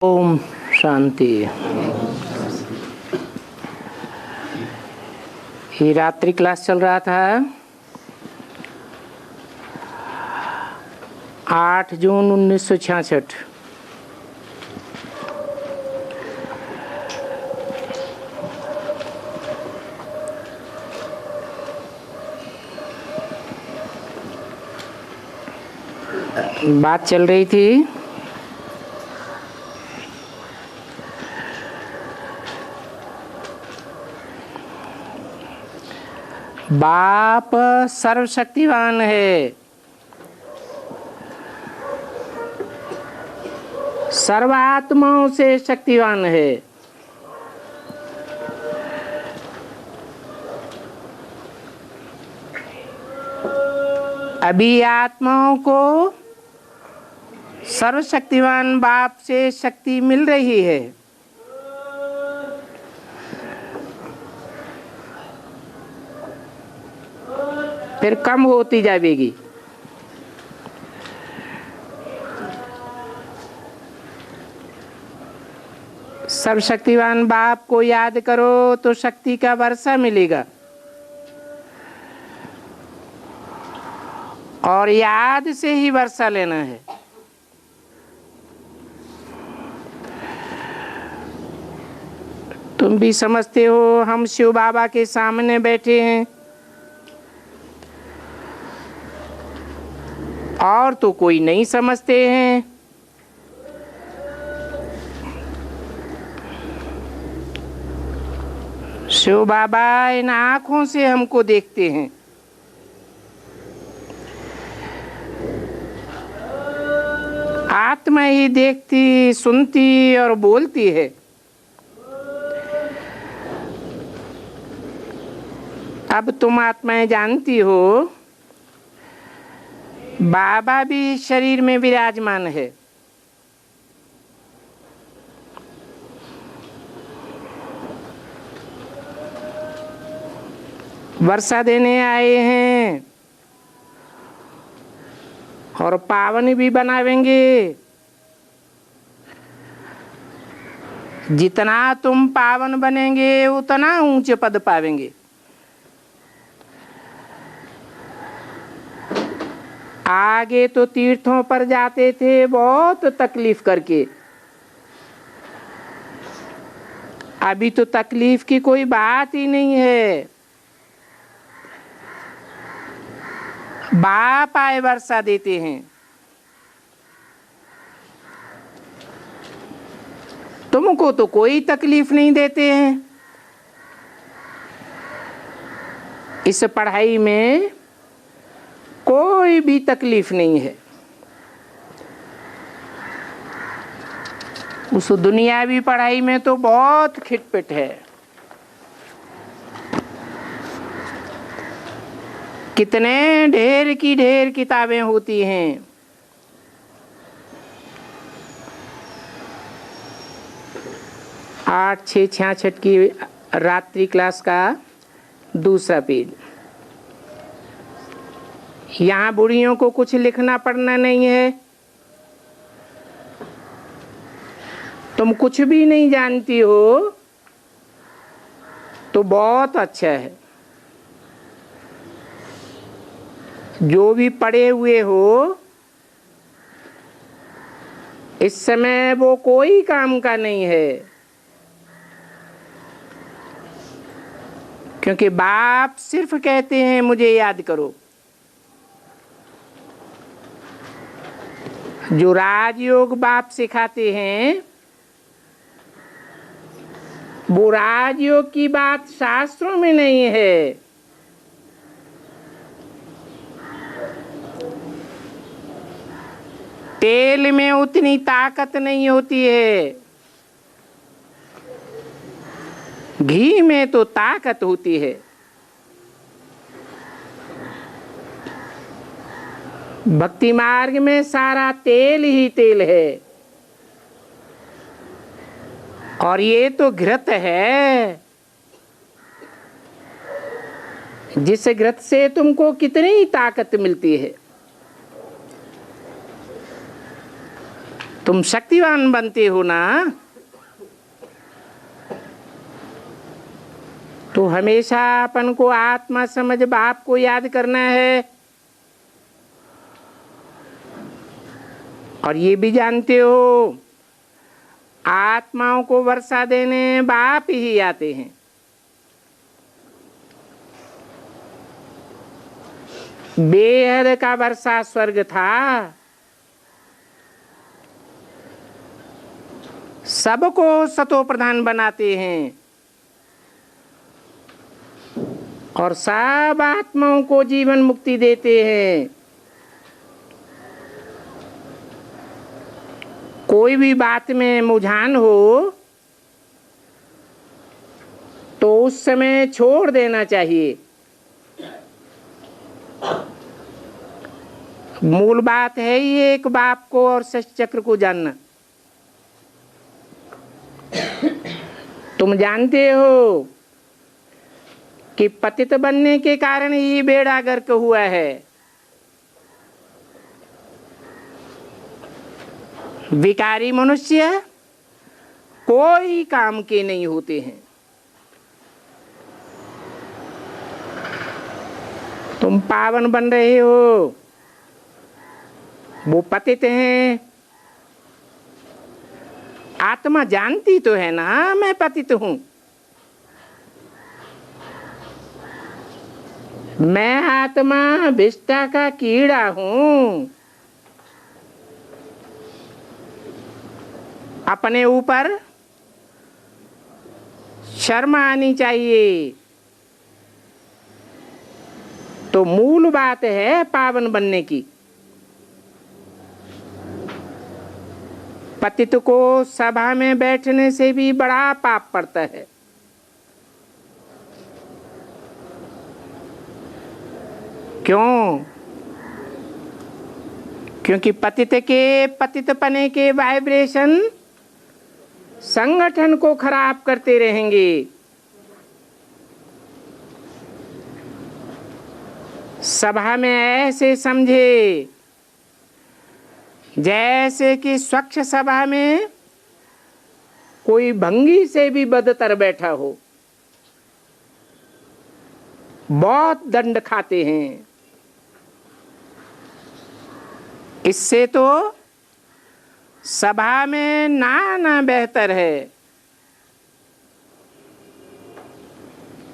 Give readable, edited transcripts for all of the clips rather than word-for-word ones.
ओम शांति। ये रात्रि क्लास चल रहा था 8 जून 1966। बात चल रही थी बाप सर्वशक्तिवान है, सर्वात्माओं से शक्तिवान है। अभी आत्माओं को सर्वशक्तिवान बाप से शक्ति मिल रही है, फिर कम होती जाएगी। सर्वशक्तिवान बाप को याद करो तो शक्ति का वर्षा मिलेगा, और याद से ही वर्षा लेना है। तुम भी समझते हो हम शिव बाबा के सामने बैठे हैं, और तो कोई नहीं समझते हैं। शिव बाबा इन आँखों से हमको देखते हैं। आत्मा ही देखती, सुनती और बोलती है। अब तुम आत्माएं जानती हो बाबा भी शरीर में विराजमान है। वर्षा देने आए हैं और पावन भी बनावेंगे। जितना तुम पावन बनेंगे उतना ऊंचे पद पावेंगे। आगे तो तीर्थों पर जाते थे बहुत तकलीफ करके, अभी तो तकलीफ की कोई बात ही नहीं है। बाप आए वर्षा देते हैं। तुमको तो कोई तकलीफ नहीं देते हैं। इस पढ़ाई में कोई भी तकलीफ नहीं है। उस दुनियावी पढ़ाई में तो बहुत खिटपिट है। कितने ढेर की ढेर किताबें होती हैं। आठ 666 की रात्रि क्लास का दूसरा पेज। यहाँ बुढ़ियों को कुछ लिखना पढ़ना नहीं है। तुम कुछ भी नहीं जानती हो तो बहुत अच्छा है। जो भी पढ़े हुए हो इस समय वो कोई काम का नहीं है, क्योंकि बाप सिर्फ कहते हैं मुझे याद करो। जो राजयोग बाप सिखाते हैं वो राजयोग की बात शास्त्रों में नहीं है। तेल में उतनी ताकत नहीं होती है, घी में तो ताकत होती है। भक्ति मार्ग में सारा तेल ही तेल है, और ये तो घृत है। जिस घृत से तुमको कितनी ताकत मिलती है। तुम शक्तिवान बनते हो ना, तो हमेशा अपन को आत्मा समझ बाप को याद करना है। और ये भी जानते हो आत्माओं को वर्षा देने बाप ही आते हैं। बेहद का वर्षा स्वर्ग था, सबको सतो प्रधान बनाते हैं और सब आत्माओं को जीवन मुक्ति देते हैं। कोई भी बात में मुझान हो तो उस समय छोड़ देना चाहिए। मूल बात है ही एक बाप को और सच चक्र को जानना। तुम जानते हो कि पतित बनने के कारण ही बेड़ा गर्क हुआ है। विकारी मनुष्य कोई काम के नहीं होते हैं। तुम पावन बन रहे हो, वो पतित हैं। आत्मा जानती तो है ना मैं पतित हूं। मैं आत्मा विष्टा का कीड़ा हूं। अपने ऊपर शर्म आनी चाहिए। तो मूल बात है पावन बनने की। पतित को सभा में बैठने से भी बड़ा पाप पड़ता है। क्यों? क्योंकि पतित के पतितपने के वाइब्रेशन संगठन को खराब करते रहेंगे। सभा में ऐसे समझे जैसे कि स्वच्छ सभा में कोई भंगी से भी बदतर बैठा हो। बहुत दंड खाते हैं। इससे तो सभा में ना आना बेहतर है।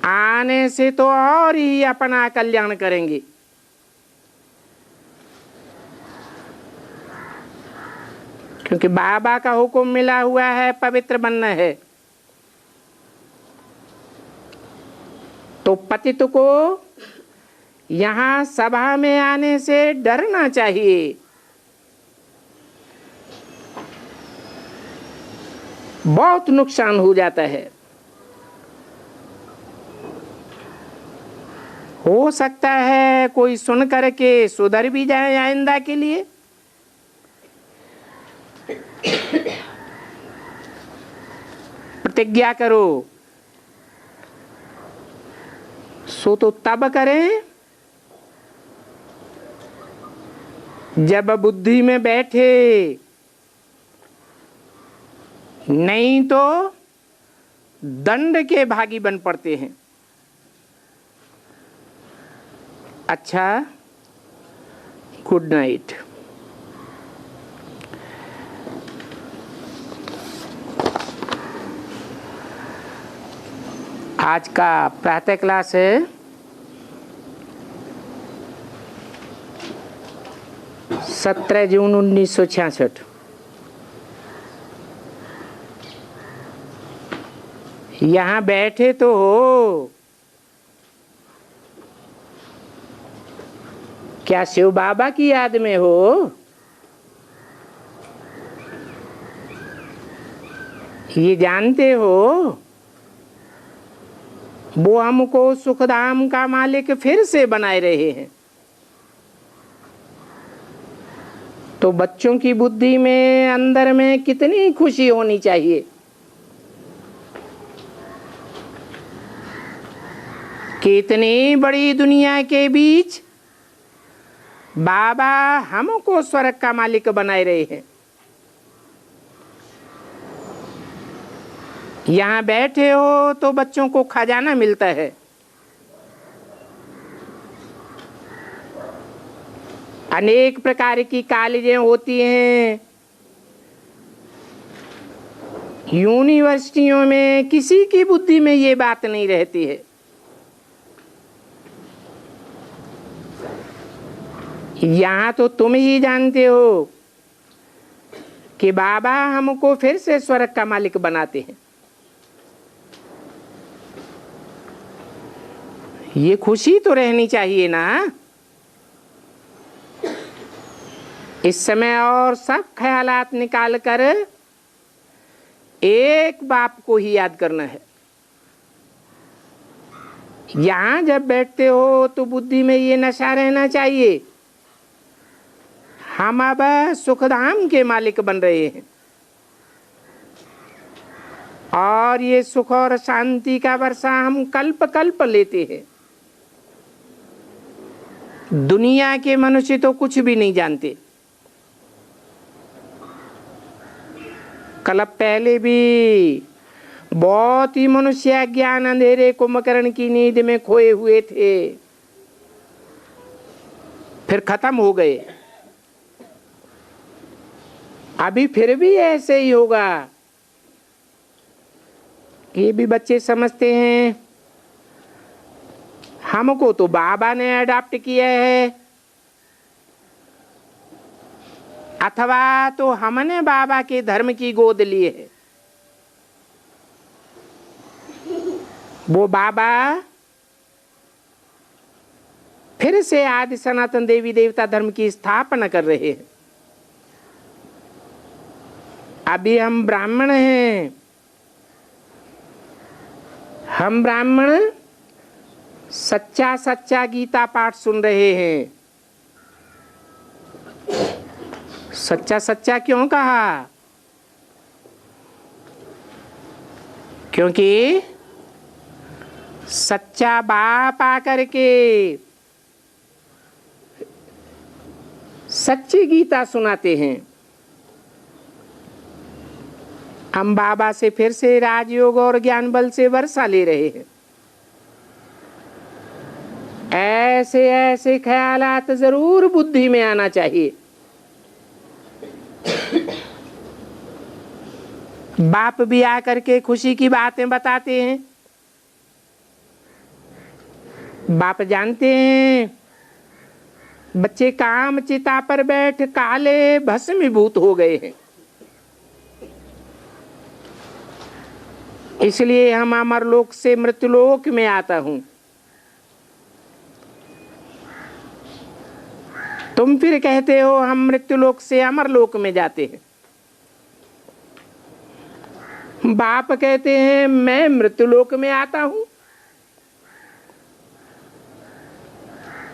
आने से तो और ही अपना कल्याण करेंगे। क्योंकि बाबा का हुक्म मिला हुआ है पवित्र बनना है। तो पतित को यहाँ सभा में आने से डरना चाहिए। बहुत नुकसान हो जाता है। हो सकता है कोई सुन करके सुधर भी जाए आइंदा के लिए। प्रतिज्ञा करो। सो तो तब करें जब बुद्धि में बैठे, नहीं तो दंड के भागी बन पड़ते हैं। अच्छा, गुड नाइट। आज का प्रातः क्लास है 17 जून 1966। यहाँ बैठे तो हो, क्या शिव बाबा की याद में हो? ये जानते हो वो हमको सुखधाम का मालिक फिर से बनाए रहे हैं। तो बच्चों की बुद्धि में अंदर में कितनी खुशी होनी चाहिए कि इतनी बड़ी दुनिया के बीच बाबा हमको स्वर्ग का मालिक बनाए रहे हैं। यहाँ बैठे हो तो बच्चों को खजाना मिलता है, अनेक प्रकार की कॉलेजें होती हैं, यूनिवर्सिटियों में किसी की बुद्धि में ये बात नहीं रहती है। यहाँ तो तुम ही जानते हो कि बाबा हमको फिर से स्वर्ग का मालिक बनाते हैं। ये खुशी तो रहनी चाहिए ना। इस समय और सब ख्यालात निकाल कर एक बाप को ही याद करना है। यहाँ जब बैठते हो तो बुद्धि में ये नशा रहना चाहिए, हम अब सुखधाम के मालिक बन रहे हैं और ये सुख और शांति का वर्षा हम कल्प कल्प लेते हैं। दुनिया के मनुष्य तो कुछ भी नहीं जानते। कल पहले भी बहुत ही मनुष्य ज्ञान अंधेरे कुंभकर्ण की नींद में खोए हुए थे, फिर खत्म हो गए। अभी फिर भी ऐसे ही होगा। ये भी बच्चे समझते हैं हमको तो बाबा ने अडॉप्ट किया है, अथवा तो हमने बाबा के धर्म की गोद ली है। वो बाबा फिर से आदि सनातन देवी देवता धर्म की स्थापना कर रहे हैं। अभी हम ब्राह्मण हैं, हम ब्राह्मण सच्चा सच्चा गीता पाठ सुन रहे हैं। सच्चा सच्चा क्यों कहा? क्योंकि सच्चा बाप आकर के सच्ची गीता सुनाते हैं। हम बाबा से फिर से राजयोग और ज्ञान बल से वर्षा ले रहे हैं। ऐसे ऐसे ख्यालात जरूर बुद्धि में आना चाहिए। बाप भी आकर के खुशी की बातें बताते हैं। बाप जानते हैं बच्चे काम चिता पर बैठ काले भस्मीभूत हो गए हैं, इसलिए हम अमरलोक से मृत्युलोक में आता हूं। तुम फिर कहते हो हम मृत्युलोक से अमरलोक में जाते हैं। बाप कहते हैं मैं मृत्युलोक में आता हूं।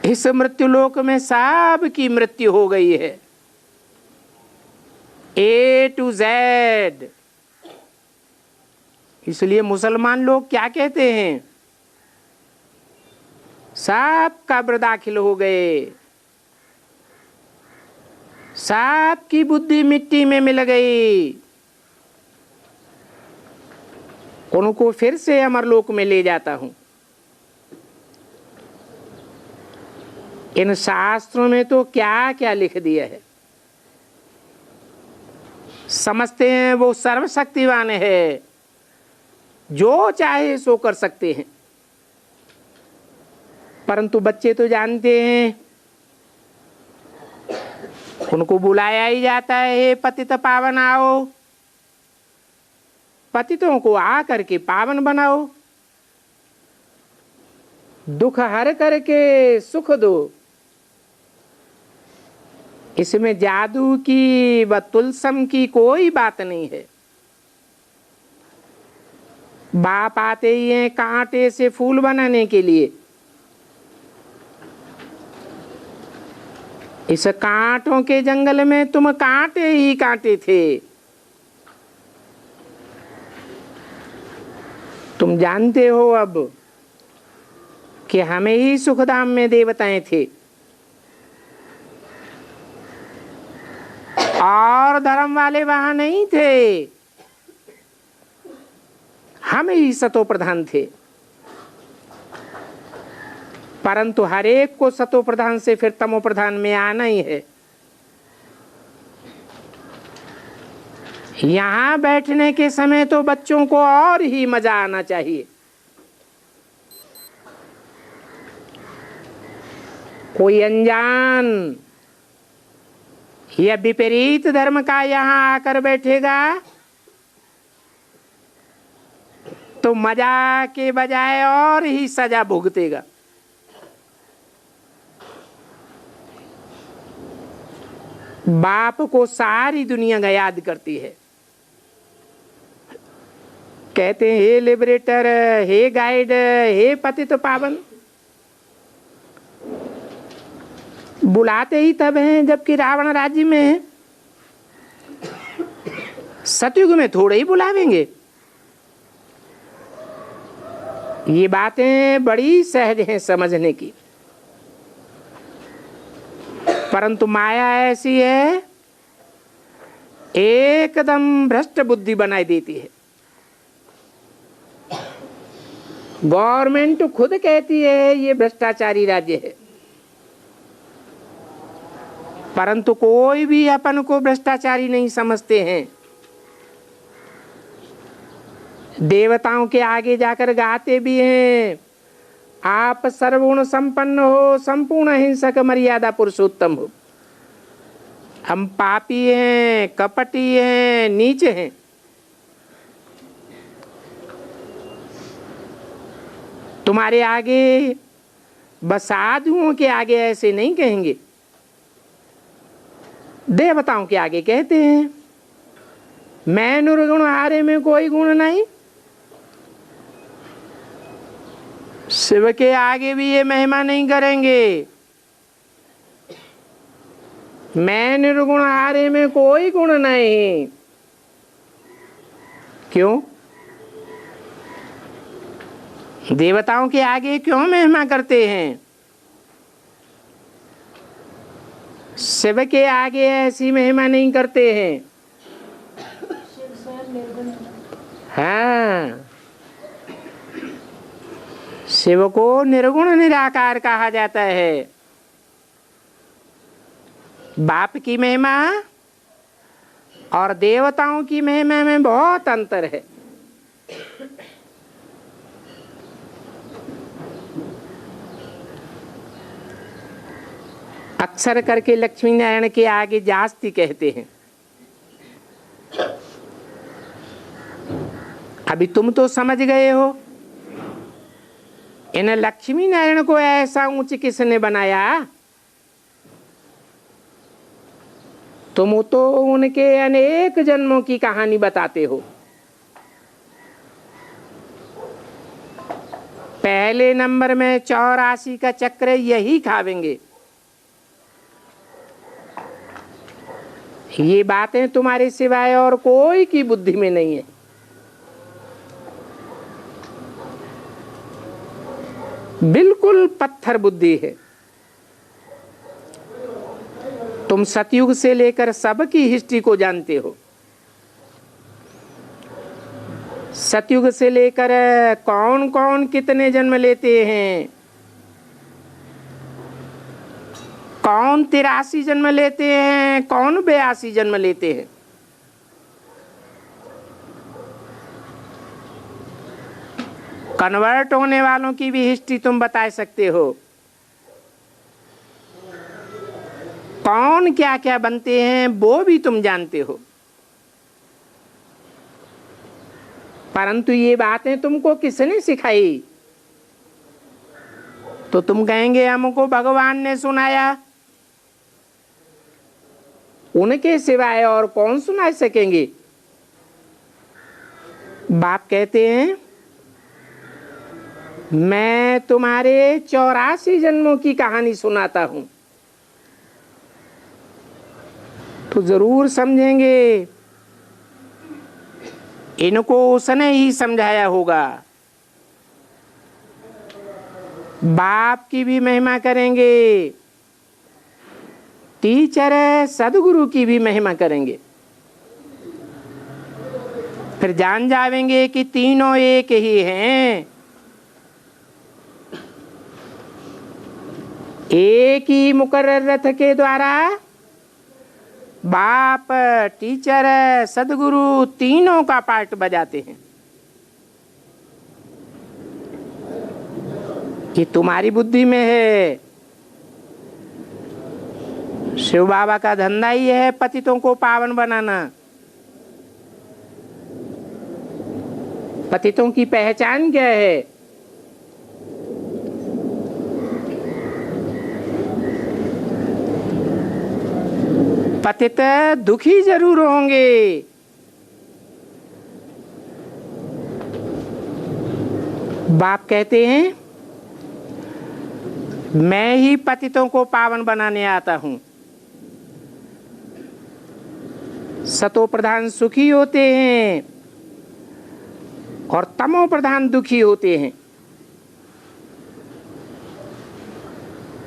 इस मृत्युलोक में सब की मृत्यु हो गई है, A to Z। इसलिए मुसलमान लोग क्या कहते हैं? सब कब्र दाखिल हो गए, सब की बुद्धि मिट्टी में मिल गई। उनको फिर से अमरलोक में ले जाता हूं। इन शास्त्रों में तो क्या क्या लिख दिया है। समझते हैं वो सर्वशक्तिवान है, जो चाहे सो कर सकते हैं। परंतु बच्चे तो जानते हैं, उनको बुलाया ही जाता है हे पतित पावन आओ, पतितों को आ करके पावन बनाओ, दुख हर करके सुख दो। इसमें जादू की व तुलसम की कोई बात नहीं है। बाप आते ही हैं कांटे से फूल बनाने के लिए। इस कांटों के जंगल में तुम कांटे ही कांटे थे। तुम जानते हो अब कि हमें ही सुखधाम में देवताएं थे और धर्म वाले वहां नहीं थे। हम ही सतो प्रधान थे, परंतु हर एक को सतो प्रधान से फिर तमो प्रधान में आना ही है। यहां बैठने के समय तो बच्चों को और ही मजा आना चाहिए। कोई अनजान या विपरीत धर्म का यहां आकर बैठेगा तो मजा के बजाय और ही सजा भुगतेगा। बाप को सारी दुनिया याद करती है, कहते हैं हे लिबरेटर, हे गाइड, हे पतित पावन। बुलाते ही तब हैं जबकि रावण राज्य में है, सतयुग में थोड़े ही बुलावेंगे। ये बातें बड़ी सहज हैं समझने की, परंतु माया ऐसी है एकदम भ्रष्ट बुद्धि बनाई देती है। गवर्नमेंट खुद कहती है ये भ्रष्टाचारी राज्य है, परंतु कोई भी अपन को भ्रष्टाचारी नहीं समझते हैं। देवताओं के आगे जाकर गाते भी हैं, आप सर्वगुण संपन्न हो, संपूर्ण हिंसक मर्यादा पुरुषोत्तम हो। हम पापी हैं, कपटी हैं, नीच हैं। तुम्हारे आगे बस साधुओं के आगे ऐसे नहीं कहेंगे, देवताओं के आगे कहते हैं मैं निर्गुण, हारे में कोई गुण नहीं। शिव के आगे भी ये महिमा नहीं करेंगे, मैं निर्गुण, हारे में कोई गुण नहीं। क्यों? देवताओं के आगे क्यों महिमा करते हैं? शिव के आगे ऐसी महिमा नहीं करते हैं। हाँ, शिव को निर्गुण निराकार कहा जाता है। बाप की महिमा और देवताओं की महिमा में बहुत अंतर है। अक्सर करके लक्ष्मी नारायण के आगे जास्ती कहते हैं। अभी तुम तो समझ गए हो, इन लक्ष्मी नारायण को ऐसा ऊंच किसने बनाया? तुम तो उनके अनेक जन्मों की कहानी बताते हो। पहले नंबर में 84 का चक्र यही खावेंगे। ये बातें तुम्हारे सिवाय और कोई की बुद्धि में नहीं है। बिल्कुल पत्थर बुद्धि है। तुम सतयुग से लेकर सबकी हिस्ट्री को जानते हो। सतयुग से लेकर कौन कौन कितने जन्म लेते हैं, कौन 83 जन्म लेते हैं, कौन 82 जन्म लेते हैं। कन्वर्ट होने वालों की भी हिस्ट्री तुम बता सकते हो। कौन क्या क्या बनते हैं वो भी तुम जानते हो। परंतु ये बातें तुमको किसने सिखाई? तो तुम कहेंगे हमको भगवान ने सुनाया। उनके सिवाय और कौन सुना सकेंगे? बाप कहते हैं मैं तुम्हारे 84 जन्मों की कहानी सुनाता हूं, तो जरूर समझेंगे। इनको उसने ही समझाया होगा। बाप की भी महिमा करेंगे, टीचर सदगुरु की भी महिमा करेंगे। फिर जान जावेंगे कि तीनों एक ही हैं। एक ही मुकर्रर रथ के द्वारा बाप, टीचर, सदगुरु तीनों का पार्ट बजाते हैं। कि तुम्हारी बुद्धि में है। शिव बाबा का धंधा ही है पतितों को पावन बनाना। पतितों की पहचान क्या है? पतित दुखी जरूर होंगे, बाप कहते हैं मैं ही पतितों को पावन बनाने आता हूं। सतो प्रधान सुखी होते हैं और तमो प्रधान दुखी होते हैं।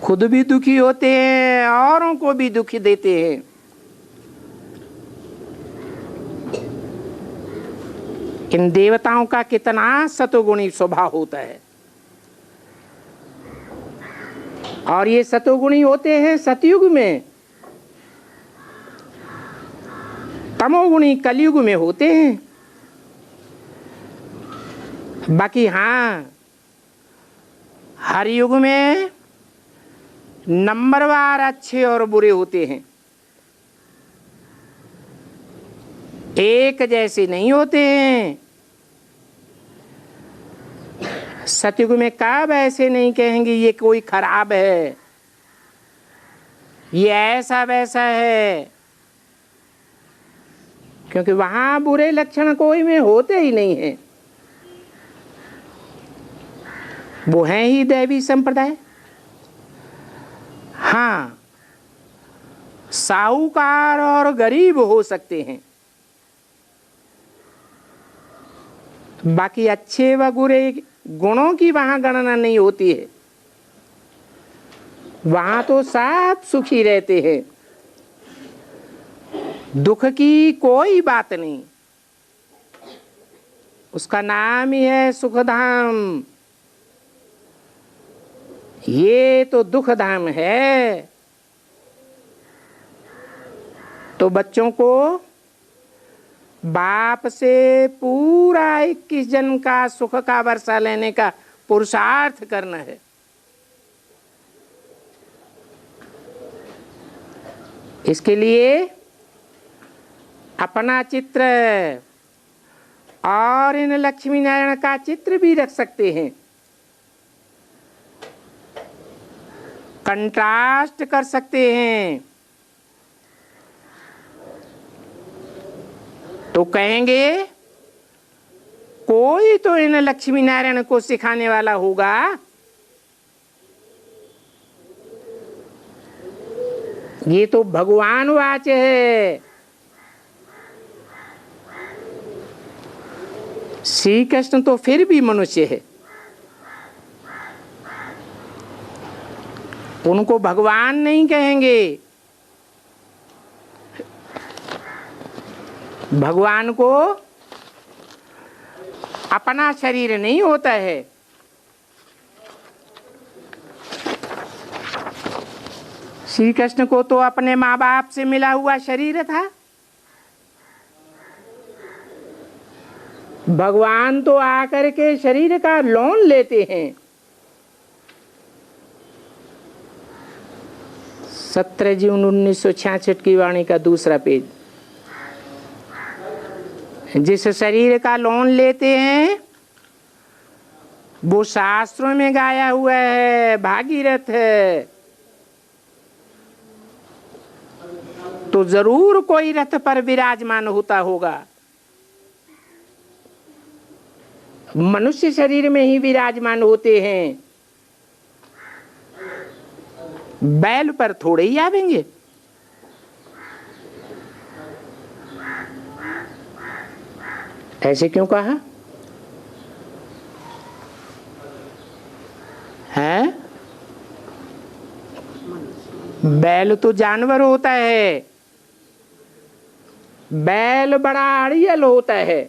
खुद भी दुखी होते हैं, औरों को भी दुखी देते हैं। इन देवताओं का कितना सतोगुणी स्वभाव होता है। और ये सतोगुणी होते हैं सतयुग में, तमोगुणी कलयुग में होते हैं। बाकी हाँ, हर युग में नंबरवार अच्छे और बुरे होते हैं, एक जैसे नहीं होते हैं। सतयुग में कब ऐसे नहीं कहेंगे ये कोई खराब है, ये ऐसा वैसा है, क्योंकि वहां बुरे लक्षण कोई में होते ही नहीं है। वो हैं ही दैवी संप्रदाय। हाँ, साहूकार और गरीब हो सकते हैं, बाकी अच्छे व बुरे गुणों की वहां गणना नहीं होती है। वहां तो सब सुखी रहते हैं, दुख की कोई बात नहीं। उसका नाम ही है सुखधाम। ये तो दुख धाम है। तो बच्चों को बाप से पूरा 21 जन्म का सुख का वर्षा लेने का पुरुषार्थ करना है। इसके लिए अपना चित्र और इन लक्ष्मी नारायण का चित्र भी रख सकते हैं, कंट्रास्ट कर सकते हैं। तो कहेंगे कोई तो इन लक्ष्मी नारायण को सिखाने वाला होगा। ये तो भगवान वाच है। श्री कृष्ण तो फिर भी मनुष्य है, उनको भगवान नहीं कहेंगे। भगवान को अपना शरीर नहीं होता है। श्री कृष्ण को तो अपने माँ बाप से मिला हुआ शरीर था। भगवान तो आकर के शरीर का लोन लेते हैं। 17 जून 1966 की वाणी का दूसरा पेज। जिस शरीर का लोन लेते हैं वो शास्त्रों में गाया हुआ है, भागीरथ है। तो जरूर कोई रथ पर विराजमान होता होगा। मनुष्य शरीर में ही विराजमान होते हैं, बैल पर थोड़े ही आवेंगे। ऐसे क्यों कहा है? बैल तो जानवर होता है, बैल बड़ा अड़ियल होता है।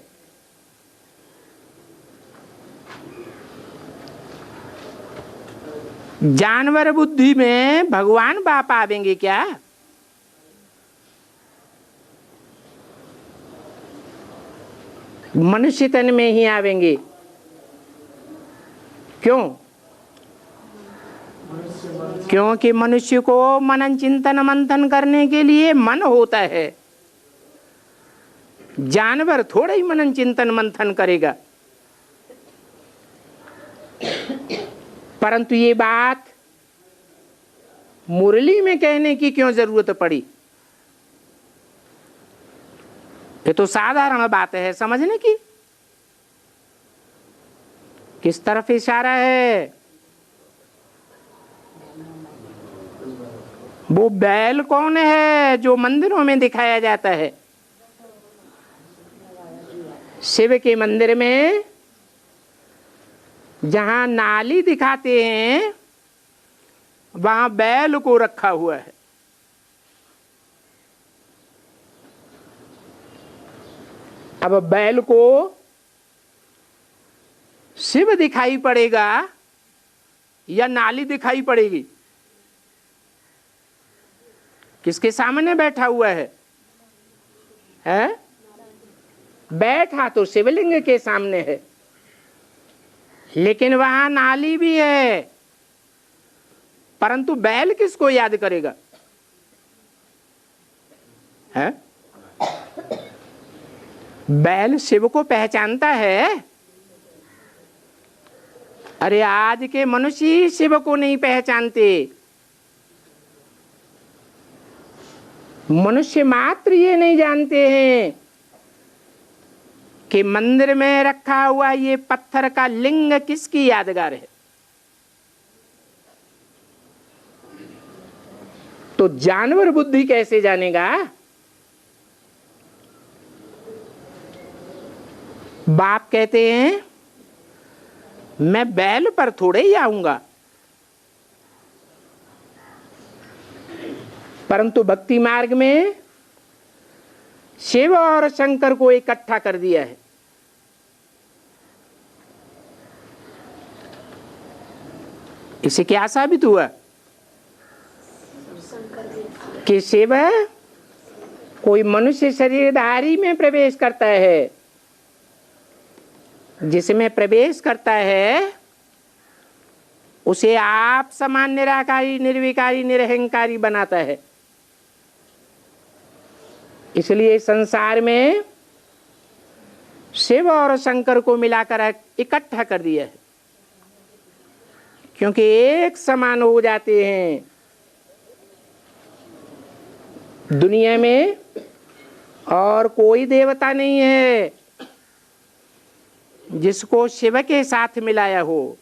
जानवर बुद्धि में भगवान बाप आवेंगे क्या? मनुष्य तन में ही आवेंगे। क्यों? क्योंकि मनुष्य को मनन चिंतन मंथन करने के लिए मन होता है। जानवर थोड़ा ही मनन चिंतन मंथन करेगा। परंतु ये बात मुरली में कहने की क्यों जरूरत पड़ी? ये तो साधारण बात है समझने की। किस तरफ इशारा है? वो बैल कौन है जो मंदिरों में दिखाया जाता है? शिव के मंदिर में जहां नाली दिखाते हैं वहां बैल को रखा हुआ है। अब बैल को शिव दिखाई पड़ेगा या नाली दिखाई पड़ेगी? किसके सामने बैठा हुआ है? हैं? बैठा तो शिवलिंग के सामने है, लेकिन वहां नाली भी है। परंतु बैल किसको याद करेगा? है? बैल शिव को पहचानता है। अरे आज के मनुष्य शिव को नहीं पहचानते। मनुष्य मात्र ये नहीं जानते हैं कि मंदिर में रखा हुआ ये पत्थर का लिंग किसकी यादगार है। तो जानवर बुद्धि कैसे जानेगा? बाप कहते हैं मैं बैल पर थोड़े ही आऊंगा, परंतु भक्ति मार्ग में शिव और शंकर को इकट्ठा कर दिया है। इसे क्या साबित हुआ? कि शिव कोई मनुष्य शरीरधारी में प्रवेश करता है। जिसमें प्रवेश करता है उसे आप समान निराकारी निर्विकारी निरहंकारी बनाता है। इसलिए संसार में शिव और शंकर को मिलाकर इकट्ठा कर दिया है, क्योंकि एक समान हो जाते हैं। दुनिया में और कोई देवता नहीं है जिसको शिव के साथ मिलाया हो।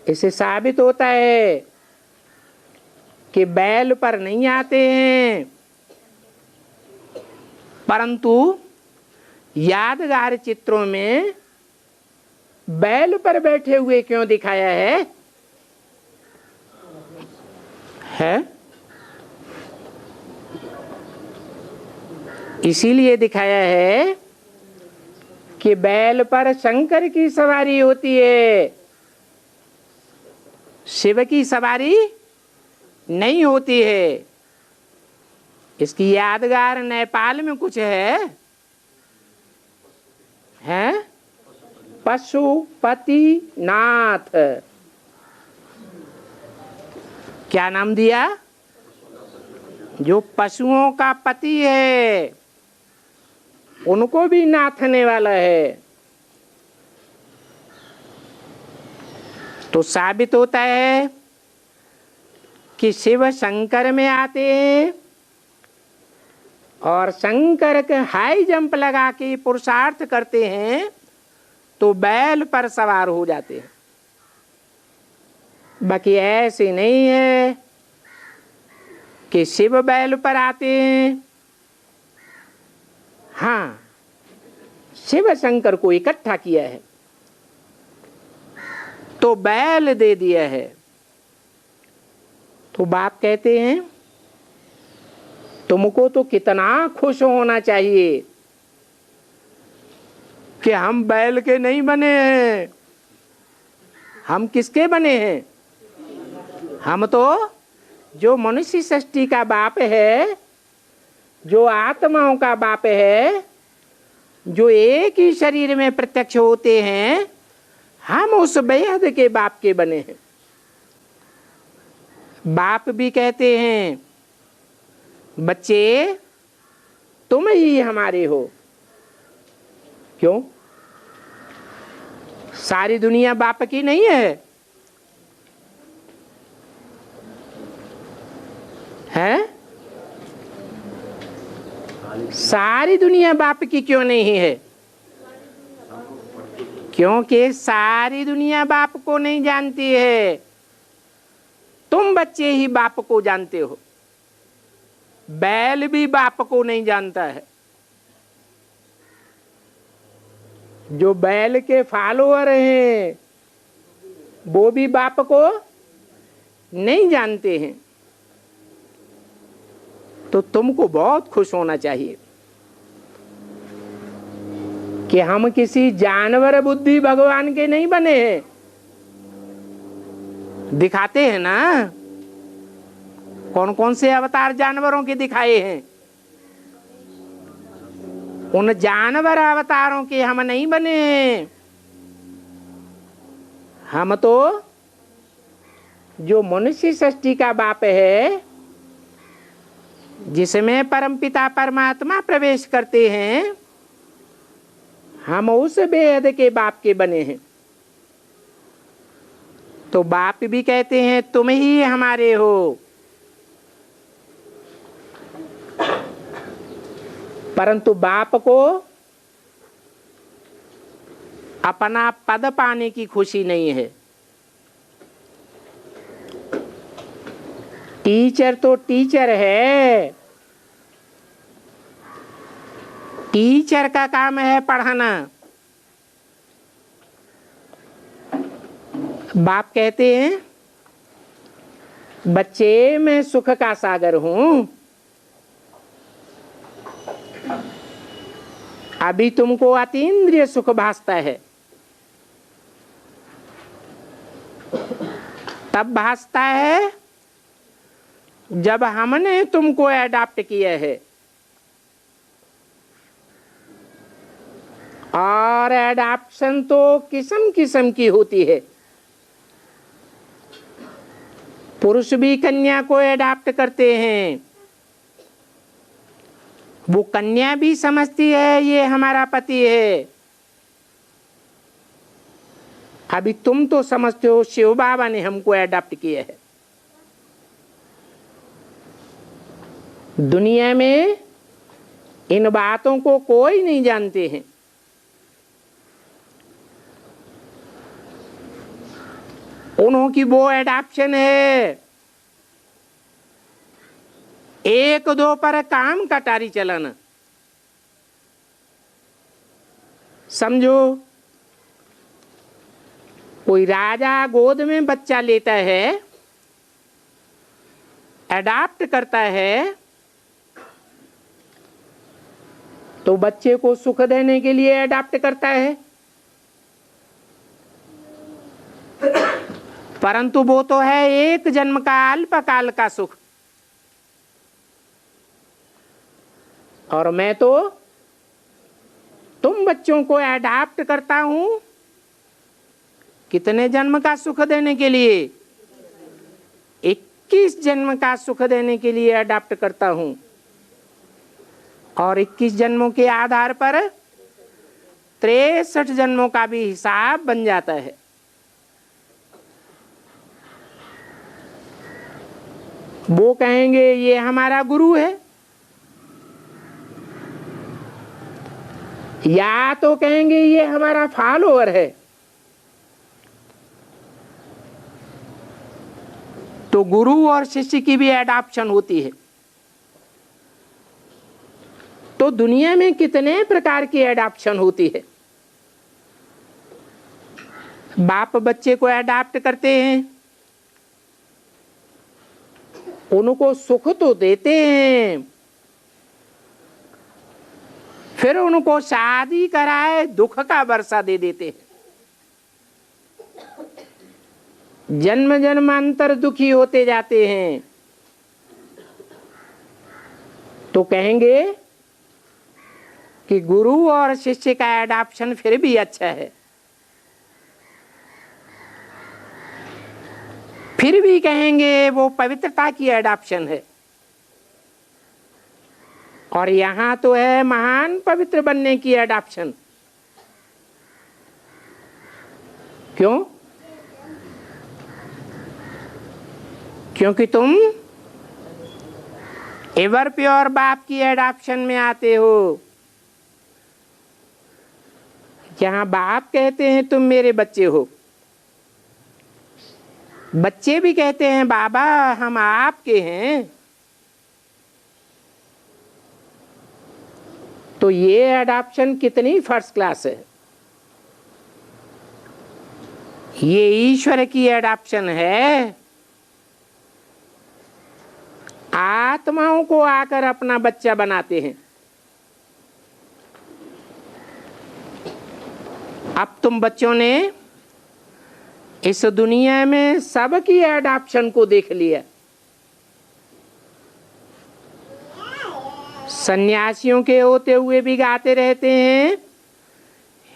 इससे साबित होता है कि बैल पर नहीं आते हैं, परंतु यादगार चित्रों में बैल पर बैठे हुए क्यों दिखाया है? इसीलिए दिखाया है कि बैल पर शंकर की सवारी होती है, शिव की सवारी नहीं होती है। इसकी यादगार नेपाल में कुछ है पशुपति नाथ। क्या नाम दिया? जो पशुओं का पति है उनको भी नाथने वाला है। तो साबित होता है कि शिव शंकर में आते हैं और शंकर के हाई जंप लगा के पुरुषार्थ करते हैं तो बैल पर सवार हो जाते हैं। बाकी ऐसे नहीं है कि शिव बैल पर आते हैं। हाँ, शिव शंकर को इकट्ठा किया है तो बैल दे दिया है। तो बाप कहते हैं तुमको तो कितना खुश होना चाहिए कि हम बैल के नहीं बने हैं, हम किसके बने हैं? हम तो जो मनुष्य सृष्टि का बाप है, जो आत्माओं का बाप है, जो एक ही शरीर में प्रत्यक्ष होते हैं, हम उस बेहद के बाप के बने हैं। बाप भी कहते हैं बच्चे तुम ही हमारे हो। क्यों? सारी दुनिया बाप की नहीं है? है? सारी दुनिया बाप की क्यों नहीं है? क्योंकि सारी दुनिया बाप को नहीं जानती है। तुम बच्चे ही बाप को जानते हो। बैल भी बाप को नहीं जानता है। जो बैल के फॉलोअर हैं वो भी बाप को नहीं जानते हैं। तो तुमको बहुत खुश होना चाहिए कि हम किसी जानवर बुद्धि भगवान के नहीं बने हैं। दिखाते हैं ना कौन कौन से अवतार जानवरों के दिखाए हैं। उन जानवर अवतारों के हम नहीं बने हैं। हम तो जो मनुष्य सृष्टि का बाप है, जिसमें परमपिता परमात्मा प्रवेश करते हैं, हम उस बेहद के बाप के बने हैं। तो बाप भी कहते हैं तुम ही हमारे हो। परंतु बाप को अपना पद पाने की खुशी नहीं है। टीचर तो टीचर है। टीचर का काम है पढ़ाना। बाप कहते हैं बच्चे मैं सुख का सागर हूं। अभी तुमको अतीन्द्रिय सुख भासता है, तब भासता है जब हमने तुमको अडॉप्ट किया है। और एडॉप्शन तो किस्म किस्म की होती है। पुरुष भी कन्या को एडॉप्ट करते हैं। वो कन्या भी समझती है ये हमारा पति है। अभी तुम तो समझते हो शिव बाबा ने हमको एडॉप्ट किया है। दुनिया में इन बातों को कोई नहीं जानते हैं। उन्हों की वो एडॉप्शन है, एक दो पर काम कटारी चलाना। समझो कोई राजा गोद में बच्चा लेता है, एडॉप्ट करता है, तो बच्चे को सुख देने के लिए एडॉप्ट करता है। परंतु वो तो है एक जन्म का अल्पकाल का सुख। और मैं तो तुम बच्चों को एडॉप्ट करता हूं कितने जन्म का सुख देने के लिए? 21 जन्म का सुख देने के लिए एडॉप्ट करता हूं। और 21 जन्मों के आधार पर 63 जन्मों का भी हिसाब बन जाता है। वो कहेंगे ये हमारा गुरु है, या तो कहेंगे ये हमारा फॉलोअर है। तो गुरु और शिष्य की भी एडॉप्शन होती है। तो दुनिया में कितने प्रकार की एडॉप्शन होती है। बाप बच्चे को एडॉप्ट करते हैं, उनको सुख तो देते हैं, फिर उनको शादी कराए दुख का वर्षा दे देते हैं। जन्म जन्मांतर दुखी होते जाते हैं, तो कहेंगे कि गुरु और शिष्य का एडॉप्शन फिर भी अच्छा है। फिर भी कहेंगे वो पवित्रता की एडॉप्शन है। और यहां तो है महान पवित्र बनने की एडॉप्शन। क्यों? क्योंकि तुम एवर प्योर बाप की एडॉप्शन में आते हो, जहां बाप कहते हैं तुम मेरे बच्चे हो। बच्चे भी कहते हैं बाबा हम आपके हैं। तो ये एडॉप्शन कितनी फर्स्ट क्लास है। ये ईश्वर की एडॉप्शन है। आत्माओं को आकर अपना बच्चा बनाते हैं। अब तुम बच्चों ने इस दुनिया में सबकी एडॉप्शन को देख लिया। सन्यासियों के होते हुए भी गाते रहते हैं,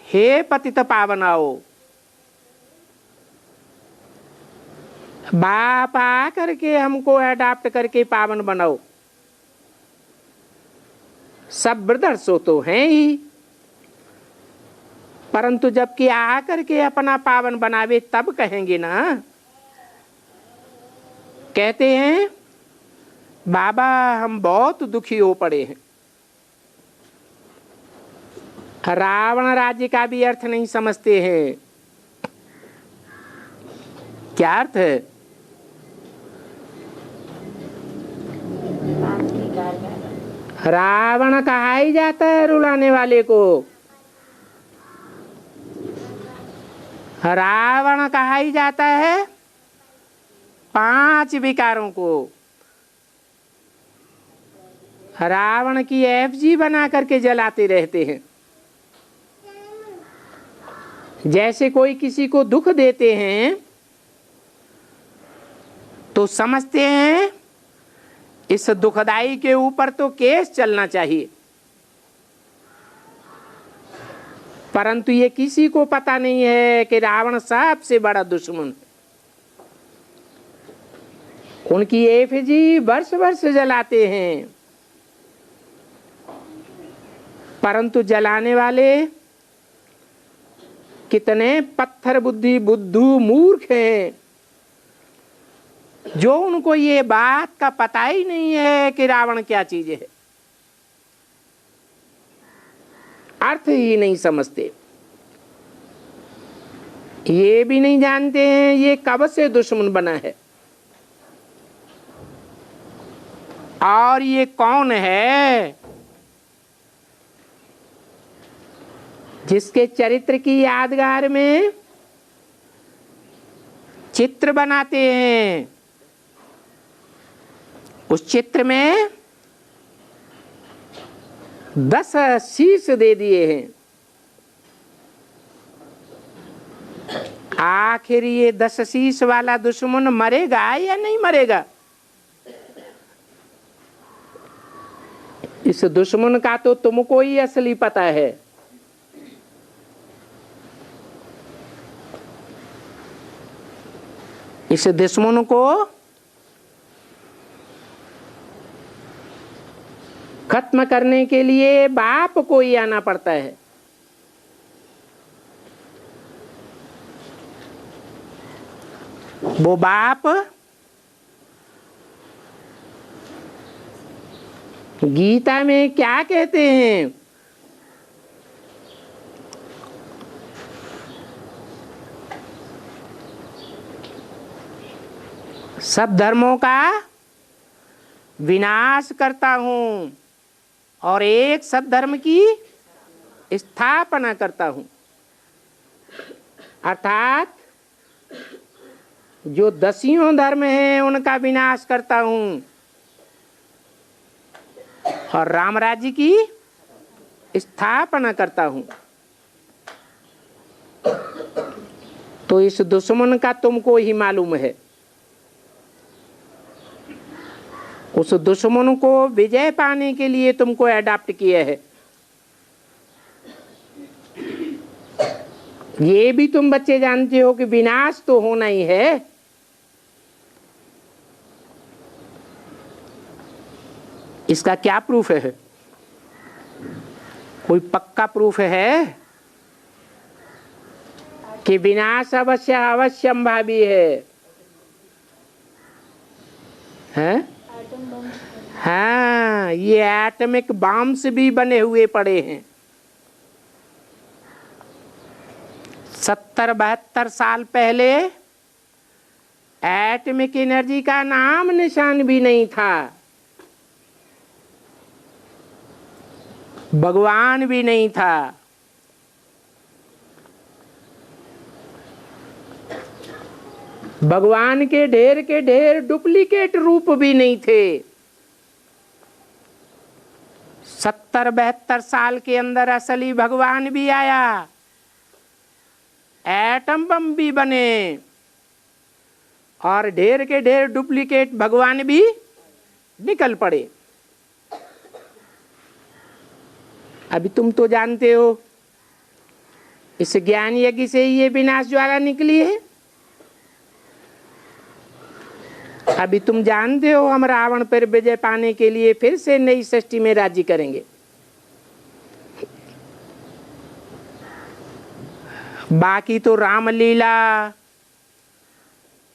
हे पतित पावनाओ, बाप आकर के हमको एडॉप्ट करके पावन बनाओ। सब ब्रदर्स हो तो हैं ही, परंतु जबकि आकर के अपना पावन बनावे तब कहेंगे ना। कहते हैं बाबा हम बहुत दुखी हो पड़े हैं। रावण राज्य का भी अर्थ नहीं समझते हैं। क्या अर्थ है? रावण कहा ही जाता है रुलाने वाले को। रावण कहा ही जाता है 5 विकारों को। रावण की एफजी बना करके जलाते रहते हैं। जैसे कोई किसी को दुख देते हैं तो समझते हैं इस दुखदाई के ऊपर तो केस चलना चाहिए, परंतु ये किसी को पता नहीं है कि रावण सबसे बड़ा दुश्मन। उनकी एफजी वर्ष वर्ष जलाते हैं, परंतु जलाने वाले कितने पत्थर बुद्धि बुद्धू मूर्ख हैं, जो उनको ये बात का पता ही नहीं है कि रावण क्या चीज है। अर्थ ही नहीं समझते। ये भी नहीं जानते हैं ये कब से दुश्मन बना है और ये कौन है जिसके चरित्र की यादगार में चित्र बनाते हैं। उस चित्र में 10 शीश दे दिए हैं। आखिर ये 10 शीश वाला दुश्मन मरेगा या नहीं मरेगा? इस दुश्मन का तो तुमको ही असली पता है। इस दुश्मन को खत्म करने के लिए बाप को ही आना पड़ता है। वो बाप गीता में क्या कहते हैं? सब धर्मों का विनाश करता हूं और एक सद्धर्म की स्थापना करता हूं। अर्थात जो 10 धर्म हैं उनका विनाश करता हूं और राम राज्य की स्थापना करता हूं। तो इस दुश्मन का तुमको ही मालूम है। उस दुश्मन को विजय पाने के लिए तुमको अडॉप्ट किया है। ये भी तुम बच्चे जानते हो कि विनाश तो होना ही है। इसका क्या प्रूफ है? कोई पक्का प्रूफ है कि विनाश अवश्य अवश्यंभावी है? हाँ, ये एटॉमिक बॉम्ब्स भी बने हुए पड़े हैं। 70-72 साल पहले एटॉमिक एनर्जी का नाम निशान भी नहीं था, भगवान भी नहीं था। भगवान के ढेर डुप्लीकेट रूप भी नहीं थे। 70-72 साल के अंदर असली भगवान भी आया, एटम बम भी बने और ढेर के ढेर डुप्लीकेट भगवान भी निकल पड़े। अभी तुम तो जानते हो इस ज्ञान यज्ञ से ये विनाश ज्वाला निकली है। अभी तुम जानते हो हम रावण पर विजय पाने के लिए फिर से नई सृष्टि में राज्य करेंगे। बाकी तो रामलीला,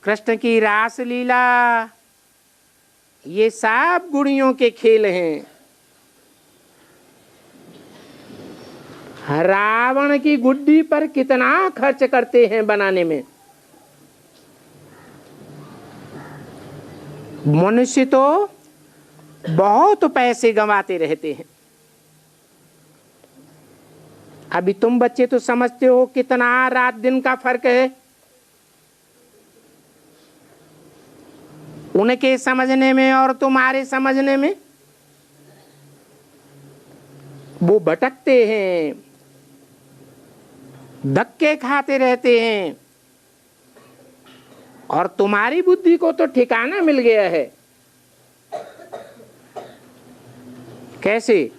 कृष्ण की रास लीला, ये सब गुड़ियों के खेल हैं। रावण की गुड्डी पर कितना खर्च करते हैं बनाने में। मनुष्य तो बहुत पैसे गंवाते रहते हैं। अभी तुम बच्चे तो समझते हो कितना रात दिन का फर्क है। उनके समझने में और तुम्हारे समझने में। वो भटकते हैं, धक्के खाते रहते हैं, और तुम्हारी बुद्धि को तो ठिकाना मिल गया है। कैसे?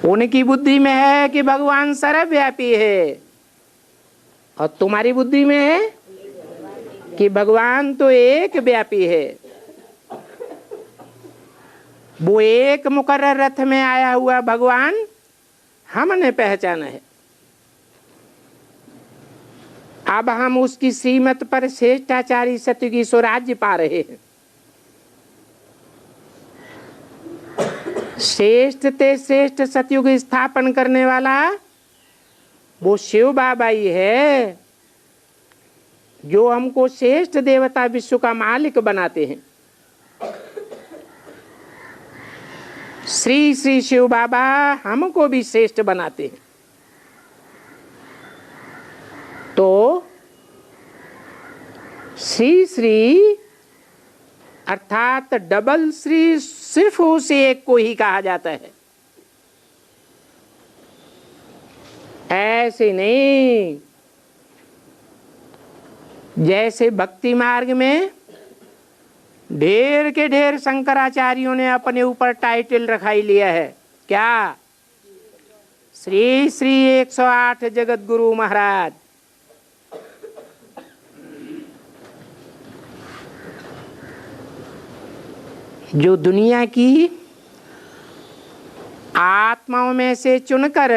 उनकी बुद्धि में है कि भगवान सर्वव्यापी है, और तुम्हारी बुद्धि में है कि भगवान तो एक व्यापी है। वो एक मुकर्रर रथ में आया हुआ भगवान हमने पहचाना है। अब हम उसकी श्रीमत पर श्रेष्ठाचारी सत्युगी स्वराज्य पा रहे हैं। श्रेष्ठ ते श्रेष्ठ सतयुग स्थापन करने वाला वो शिव बाबा ही है, जो हमको श्रेष्ठ देवता विश्व का मालिक बनाते हैं। श्री श्री शिव बाबा हमको भी श्रेष्ठ बनाते हैं। तो श्री श्री अर्थात डबल श्री सिर्फ उसे एक को ही कहा जाता है। ऐसे नहीं जैसे भक्ति मार्ग में ढेर के ढेर शंकराचार्यों ने अपने ऊपर टाइटल रखाई लिया है। क्या? श्री श्री 108 जगत गुरु महाराज। जो दुनिया की आत्माओं में से चुनकर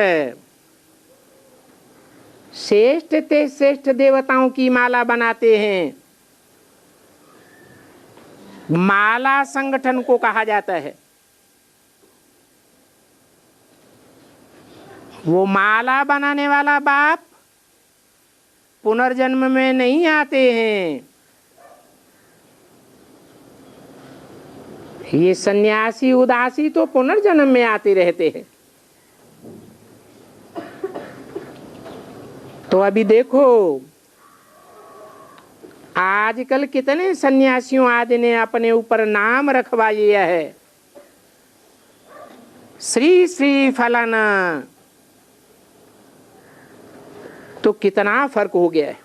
श्रेष्ठ ते श्रेष्ठ देवताओं की माला बनाते हैं, माला संगठन को कहा जाता है। वो माला बनाने वाला बाप पुनर्जन्म में नहीं आते हैं। ये सन्यासी उदासी तो पुनर्जन्म में आते रहते हैं। तो अभी देखो आजकल कितने सन्यासियों आदि ने अपने ऊपर नाम रखवा लिया है, श्री श्री फलाना। तो कितना फर्क हो गया है।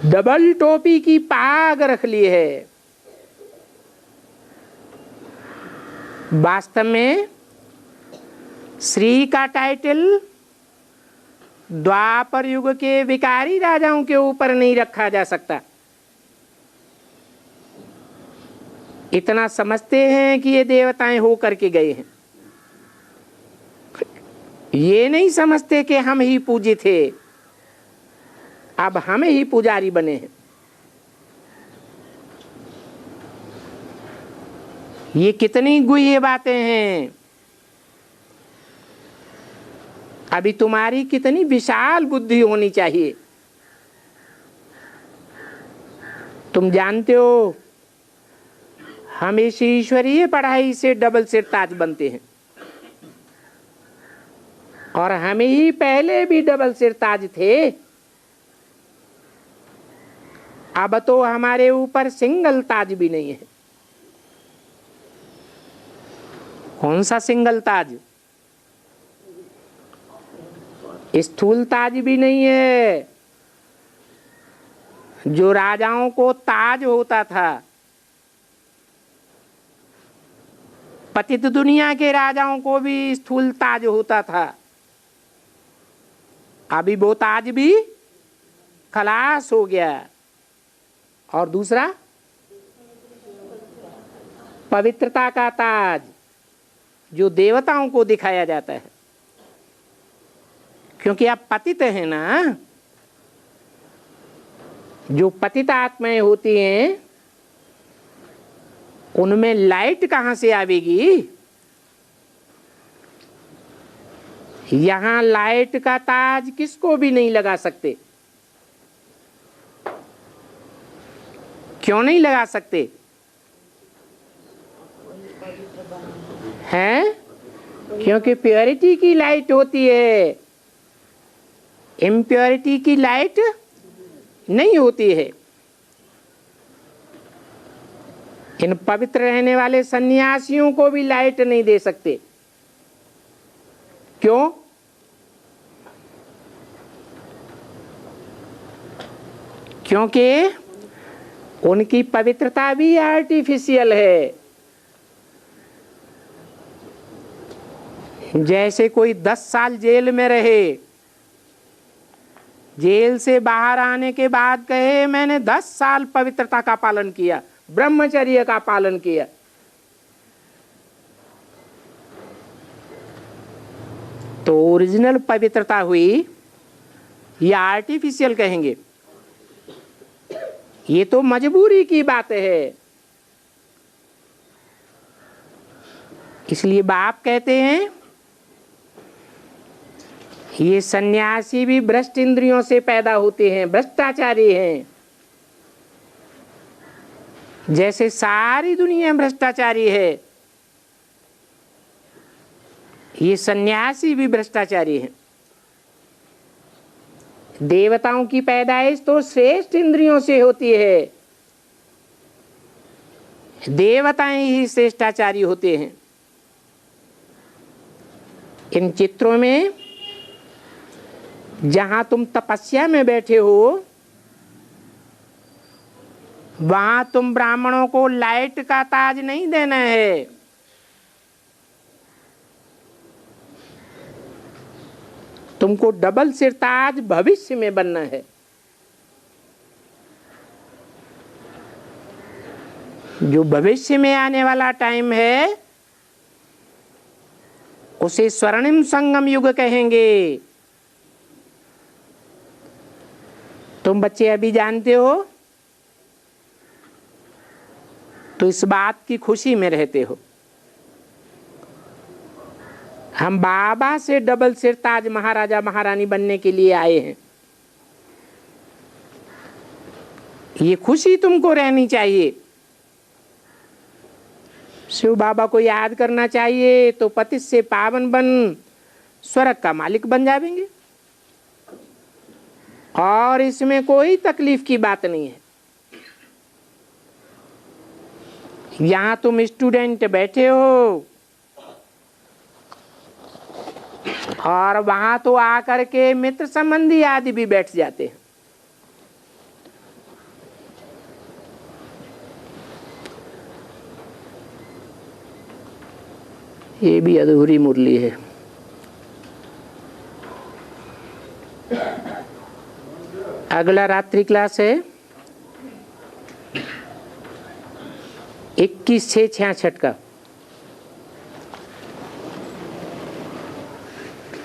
डबल टोपी की पाग रख ली है। वास्तव में श्री का टाइटल द्वापर युग के विकारी राजाओं के ऊपर नहीं रखा जा सकता। इतना समझते हैं कि ये देवताएं हो करके गए हैं, ये नहीं समझते कि हम ही पूज्य थे, अब हम ही पुजारी बने हैं। ये कितनी गुह्य बातें हैं। अभी तुम्हारी कितनी विशाल बुद्धि होनी चाहिए। तुम जानते हो हम इस ईश्वरीय पढ़ाई से डबल सिर ताज बनते हैं, और हम ही पहले भी डबल सिर ताज थे। अब तो हमारे ऊपर सिंगल ताज भी नहीं है। कौन सा सिंगल ताज? स्थूल ताज भी नहीं है। जो राजाओं को ताज होता था, पतित दुनिया के राजाओं को भी स्थूल ताज होता था, अभी वो ताज भी खलास हो गया। और दूसरा पवित्रता का ताज, जो देवताओं को दिखाया जाता है, क्योंकि आप पतित हैं ना। जो पतित आत्माएं होती हैं उनमें लाइट कहां से आवेगी? यहां लाइट का ताज किसको भी नहीं लगा सकते। क्यों नहीं लगा सकते हैं? क्योंकि प्योरिटी की लाइट होती है, इम्प्योरिटी की लाइट नहीं होती है। इन पवित्र रहने वाले सन्यासियों को भी लाइट नहीं दे सकते। क्यों? क्योंकि उनकी पवित्रता भी आर्टिफिशियल है। जैसे कोई 10 साल जेल में रहे, जेल से बाहर आने के बाद कहे मैंने 10 साल पवित्रता का पालन किया, ब्रह्मचर्य का पालन किया। तो ओरिजिनल पवित्रता हुई या आर्टिफिशियल कहेंगे? ये तो मजबूरी की बात है। इसलिए बाप कहते हैं ये सन्यासी भी भ्रष्ट इंद्रियों से पैदा होते हैं, भ्रष्टाचारी हैं। जैसे सारी दुनिया भ्रष्टाचारी है, ये सन्यासी भी भ्रष्टाचारी हैं। देवताओं की पैदाइश तो श्रेष्ठ इंद्रियों से होती है, देवताएं ही श्रेष्ठाचारी होते हैं। इन चित्रों में जहां तुम तपस्या में बैठे हो, वहां तुम ब्राह्मणों को लाइट का ताज नहीं देना है। तुमको डबल सिर ताज भविष्य में बनना है। जो भविष्य में आने वाला टाइम है उसे स्वर्णिम संगम युग कहेंगे। तुम बच्चे अभी जानते हो तो इस बात की खुशी में रहते हो। हम बाबा से डबल सिर ताज महाराजा महारानी बनने के लिए आए हैं। ये खुशी तुमको रहनी चाहिए। शिव बाबा को याद करना चाहिए तो पतित से पावन बन स्वर्ग का मालिक बन जाएंगे, और इसमें कोई तकलीफ की बात नहीं है। यहां तुम स्टूडेंट बैठे हो, और वहां तो आकर के मित्र संबंधी आदि भी बैठ जाते हैं। ये भी अधूरी मुरली है। अगला रात्रि क्लास है 21/6/66 का।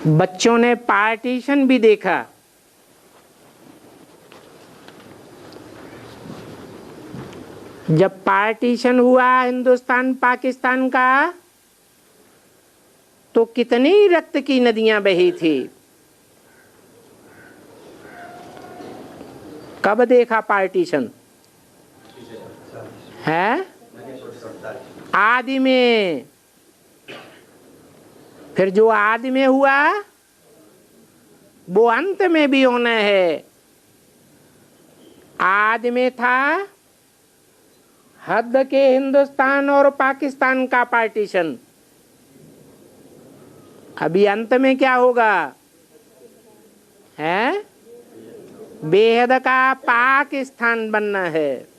बच्चों ने पार्टीशन भी देखा। जब पार्टीशन हुआ हिंदुस्तान पाकिस्तान का तो कितनी रक्त की नदियां बही थी। कब देखा पार्टीशन? है आदि में। फिर जो आदि में हुआ वो अंत में भी होना है। आदि में था हद के हिंदुस्तान और पाकिस्तान का पार्टीशन। अभी अंत में क्या होगा? है बेहद का पाकिस्तान बनना है।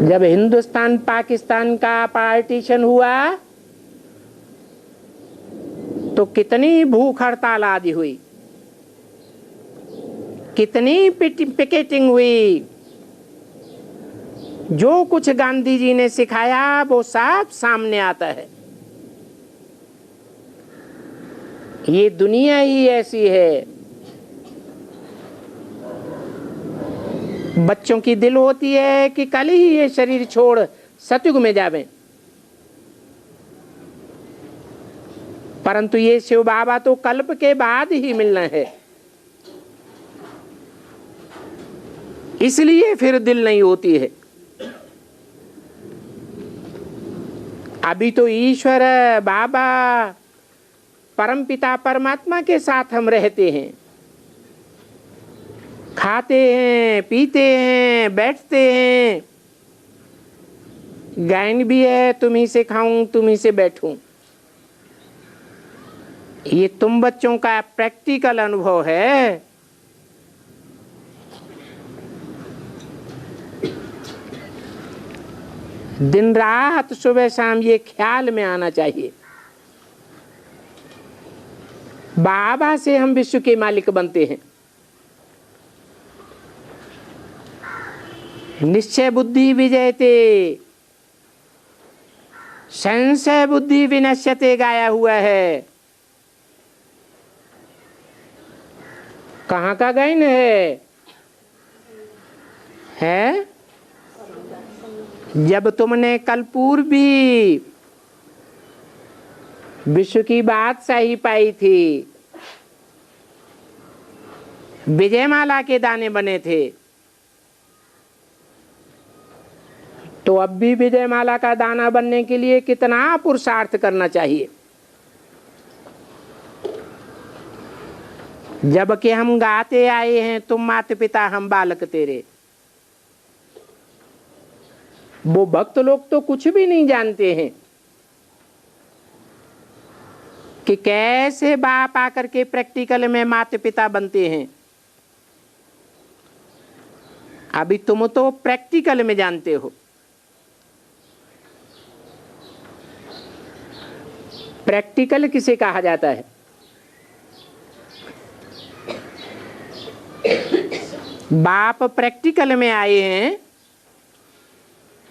जब हिंदुस्तान पाकिस्तान का पार्टीशन हुआ तो कितनी भूख हड़ताल आदि हुई, कितनी पिकेटिंग हुई। जो कुछ गांधी जी ने सिखाया वो साफ सामने आता है। ये दुनिया ही ऐसी है। बच्चों की दिल होती है कि कल ही ये शरीर छोड़ सतयुग में जावें, परंतु ये शिव बाबा तो कल्प के बाद ही मिलना है। इसलिए फिर दिल नहीं होती है। अभी तो ईश्वर बाबा परमपिता परमात्मा के साथ हम रहते हैं, खाते हैं, पीते हैं, बैठते हैं। गायन भी है, तुम्ही से खाऊं तुम्ही से बैठूं। ये तुम बच्चों का प्रैक्टिकल अनुभव है। दिन रात सुबह शाम ये ख्याल में आना चाहिए, बाबा से हम विश्व के मालिक बनते हैं। निश्चय बुद्धि विजयते संशय बुद्धि विनश्यते गाया हुआ है। कहाँ का गायन है? जब तुमने कल पूर्व भी विश्व की बादशाही पाई थी, विजयमाला के दाने बने थे, तो अब भी विजयमाला का दाना बनने के लिए कितना पुरुषार्थ करना चाहिए। जबकि हम गाते आए हैं, तुम माता पिता हम बालक तेरे। वो भक्त लोग तो कुछ भी नहीं जानते हैं कि कैसे बाप आकर के प्रैक्टिकल में माता पिता बनते हैं। अभी तुम तो प्रैक्टिकल में जानते हो। प्रैक्टिकल किसे कहा जाता है? बाप प्रैक्टिकल में आए हैं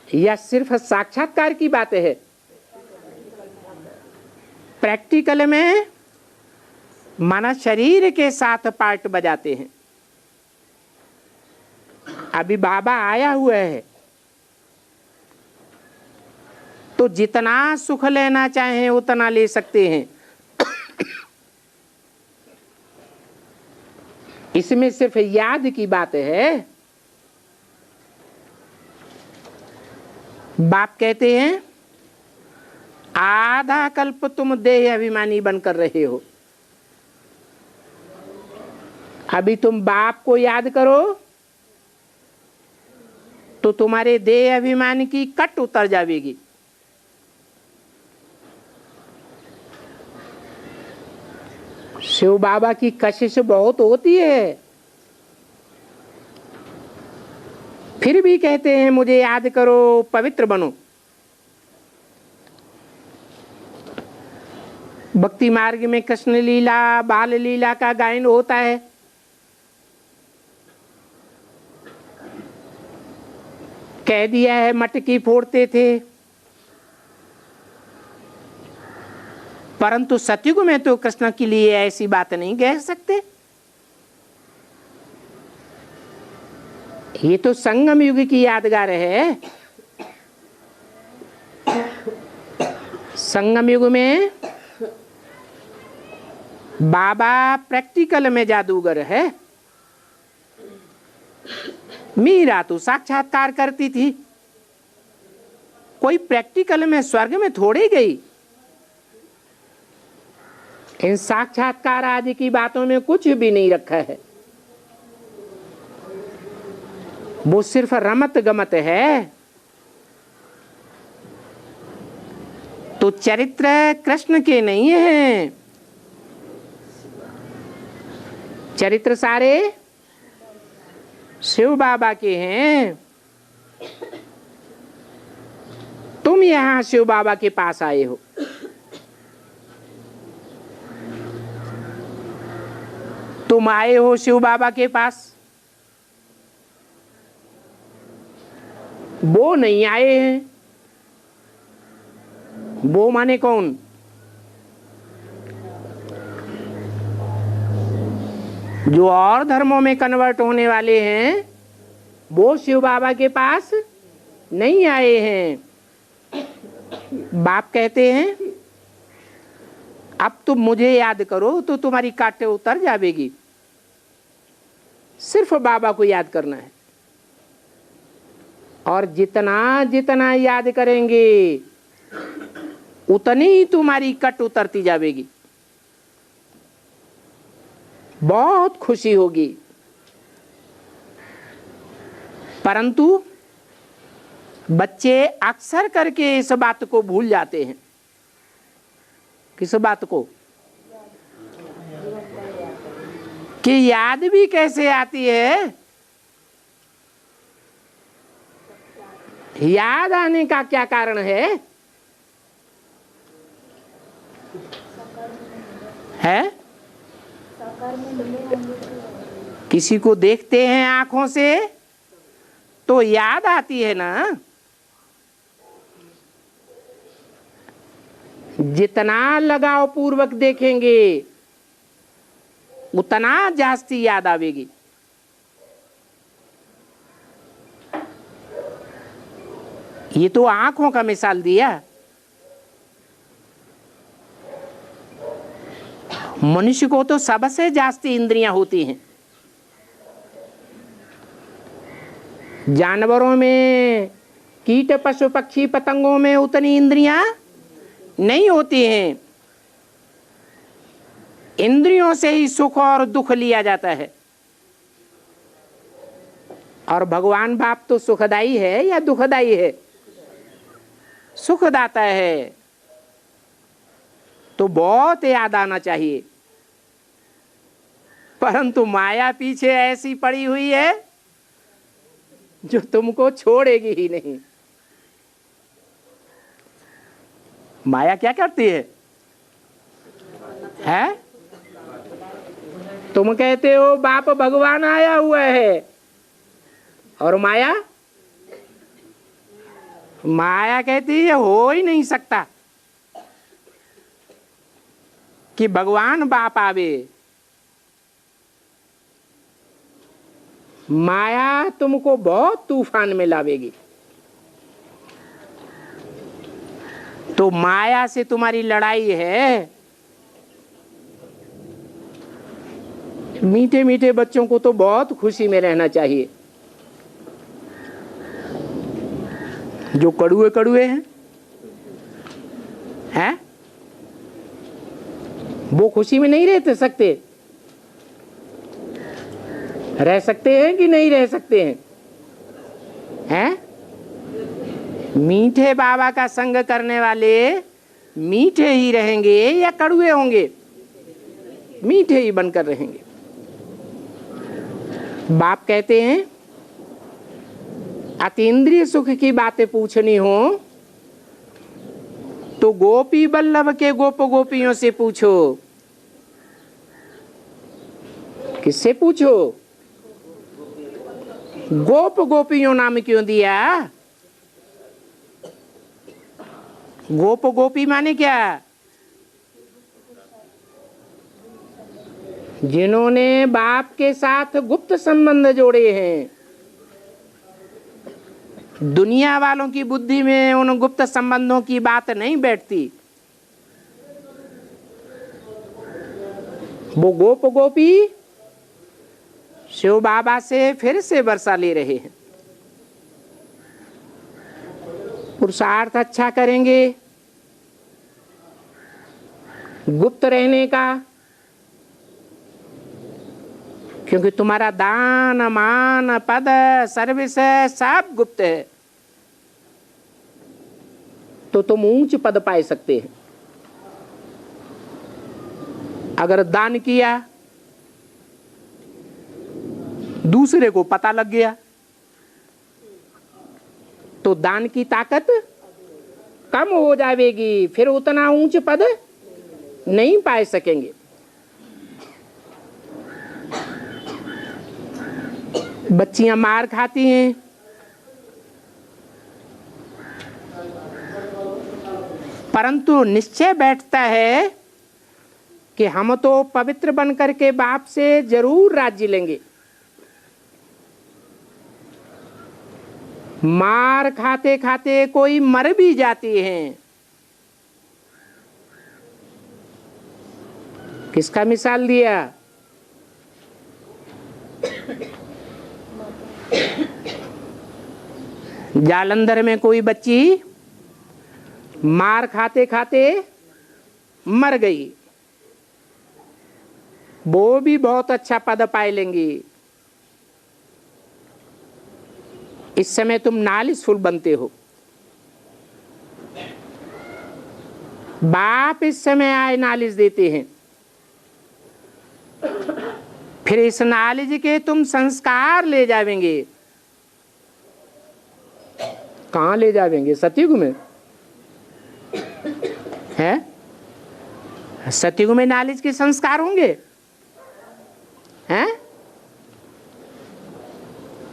या सिर्फ साक्षात्कार की बात है? प्रैक्टिकल में माना शरीर के साथ पार्ट बजाते हैं। अभी बाबा आया हुआ है तो जितना सुख लेना चाहें उतना ले सकते हैं। इसमें सिर्फ याद की बात है। बाप कहते हैं आधा कल्प तुम देह अभिमानी बनकर रहे हो। अभी तुम बाप को याद करो, तो तुम्हारे देह अभिमान की कट उतर जाएगी। शिव बाबा की कशिश बहुत होती है, फिर भी कहते हैं मुझे याद करो, पवित्र बनो। भक्ति मार्ग में कृष्ण लीला, बाल लीला का गायन होता है। कह दिया है मटकी फोड़ते थे, परंतु सतयुग में तो कृष्ण के लिए ऐसी बात नहीं कह सकते। ये तो संगम युग की यादगार है। संगम युग में बाबा प्रैक्टिकल में जादूगर है। मीरा तो साक्षात्कार करती थी, कोई प्रैक्टिकल में स्वर्ग में थोड़ी गई। इन साक्षात्कार आदि की बातों में कुछ भी नहीं रखा है, वो सिर्फ रमत गमत है। तो चरित्र कृष्ण के नहीं है, चरित्र सारे शिव बाबा के हैं। तुम यहां शिव बाबा के पास आए हो, तुम आए हो शिव बाबा के पास, वो नहीं आए हैं। वो माने कौन? जो और धर्मों में कन्वर्ट होने वाले हैं, वो शिव बाबा के पास नहीं आए हैं। बाप कहते हैं अब तुम मुझे याद करो तो तुम्हारी काटे उतर जाएगी। सिर्फ बाबा को याद करना है, और जितना जितना याद करेंगे उतनी ही तुम्हारी कट उतरती जाएगी। बहुत खुशी होगी। परंतु बच्चे अक्सर करके इस बात को भूल जाते हैं। किस बात को? कि याद भी कैसे आती है। याद आने का क्या कारण है? है किसी को देखते हैं आंखों से तो याद आती है ना। जितना लगाव पूर्वक देखेंगे उतना जास्ती याद आवेगी। ये तो आंखों का मिसाल दिया। मनुष्य को तो सबसे जास्ती इंद्रियां होती हैं। जानवरों में, कीट पशु पक्षी पतंगों में उतनी इंद्रियां नहीं होती हैं। इंद्रियों से ही सुख और दुख लिया जाता है। और भगवान बाप तो सुखदाई है या दुखदाई है? सुखदाता है। तो बहुत याद आना चाहिए। परंतु माया पीछे ऐसी पड़ी हुई है जो तुमको छोड़ेगी ही नहीं। माया क्या करती है? हैं? तुम कहते हो बाप भगवान आया हुआ है, और माया कहती है हो ही नहीं सकता कि भगवान बाप आवे। माया तुमको बहुत तूफान में लावेगी। तो माया से तुम्हारी लड़ाई है। मीठे मीठे बच्चों को तो बहुत खुशी में रहना चाहिए। जो कड़ुए कड़ुए हैं, वो खुशी में नहीं रह सकते। रह सकते हैं कि नहीं रह सकते हैं? हैं? मीठे बाबा का संग करने वाले मीठे ही रहेंगे या कड़वे होंगे? मीठे ही बनकर रहेंगे। बाप कहते हैं अतीन्द्रिय सुख की बातें पूछनी हो तो गोपी बल्लभ के गोप गोपियों से पूछो। किससे पूछो? गोप गोपियों नाम क्यों दिया? गोप गोपी माने क्या? जिन्होंने बाप के साथ गुप्त संबंध जोड़े हैं। दुनिया वालों की बुद्धि में उन गुप्त संबंधों की बात नहीं बैठती। वो गोप गोपी शिव बाबा से फिर से वर्षा ले रहे हैं। पुरुषार्थ अच्छा करेंगे गुप्त रहने का, क्योंकि तुम्हारा दान मान पद सर्विस सब गुप्त है, तो तुम ऊंच पद पाए सकते हैं। अगर दान किया दूसरे को पता लग गया तो दान की ताकत कम हो जाएगी, फिर उतना ऊंच पद नहीं पाए सकेंगे। बच्चियां मार खाती हैं, परंतु निश्चय बैठता है कि हम तो पवित्र बनकर के बाप से जरूर राज्य लेंगे। मार खाते खाते कोई मर भी जाती हैं। किसका मिसाल दिया? जालंधर में कोई बच्ची मार खाते खाते मर गई, वो भी बहुत अच्छा पद पाए लेंगी। इस समय तुम नालिशफुल बनते हो। बाप इस समय आए नालिश देते हैं, फिर इस नालिश के तुम संस्कार ले जावेंगे। कहाँ ले जावेंगे? सतयुग में है? सतयुग में नालिश के संस्कार होंगे हैं?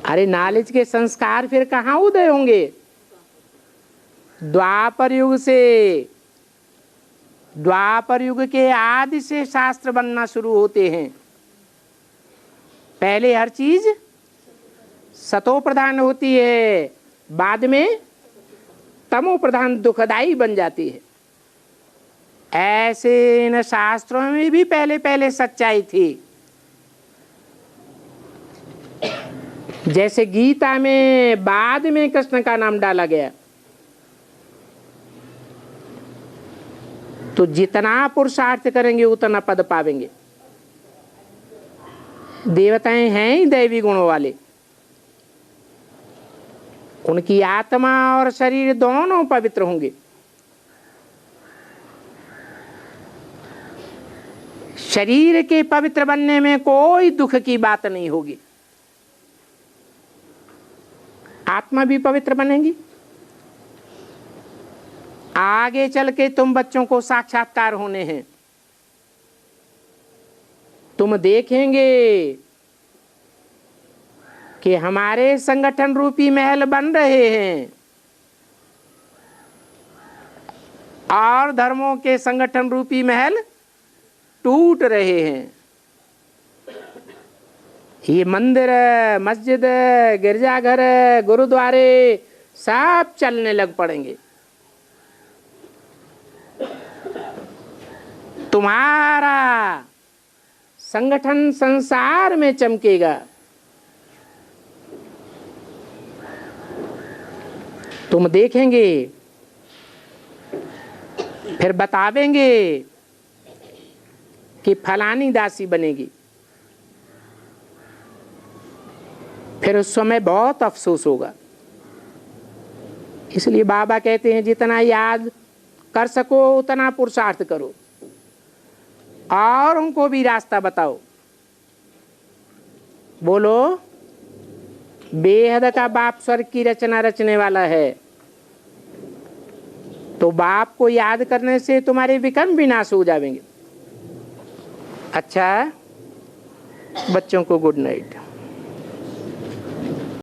अरे नालिश के संस्कार फिर कहाँ उदय होंगे? द्वापर युग से। द्वापर युग के आदि से शास्त्र बनना शुरू होते हैं। पहले हर चीज सतो प्रधान होती है, बाद में तमो प्रधान दुखदाई बन जाती है। ऐसे इन शास्त्रों में भी पहले पहले सच्चाई थी। जैसे गीता में बाद में कृष्ण का नाम डाला गया, तो जितना पुरुषार्थ करेंगे उतना पद पावेंगे। देवताएं हैं ही दैवी गुणों वाले, उनकी आत्मा और शरीर दोनों पवित्र होंगे। शरीर के पवित्र बनने में कोई दुख की बात नहीं होगी। आत्मा भी पवित्र बनेगी। आगे चल के तुम बच्चों को साक्षात्कार होने हैं। तुम देखेंगे कि हमारे संगठन रूपी महल बन रहे हैं और धर्मों के संगठन रूपी महल टूट रहे हैं। ये मंदिर, मस्जिद, गिरजाघर, गुरुद्वारे सब चलने लग पड़ेंगे। तुम्हारा संगठन संसार में चमकेगा। तुम देखेंगे, फिर बतावेंगे कि फलानी दासी बनेगी। फिर उस समय बहुत अफसोस होगा। इसलिए बाबा कहते हैं जितना याद कर सको उतना पुरुषार्थ करो और उनको भी रास्ता बताओ। बोलो, बेहद का बाप स्वर्ग की रचना रचने वाला है, तो बाप को याद करने से तुम्हारे विकर्म विनाश हो जाएंगे। अच्छा, बच्चों को गुड नाइट।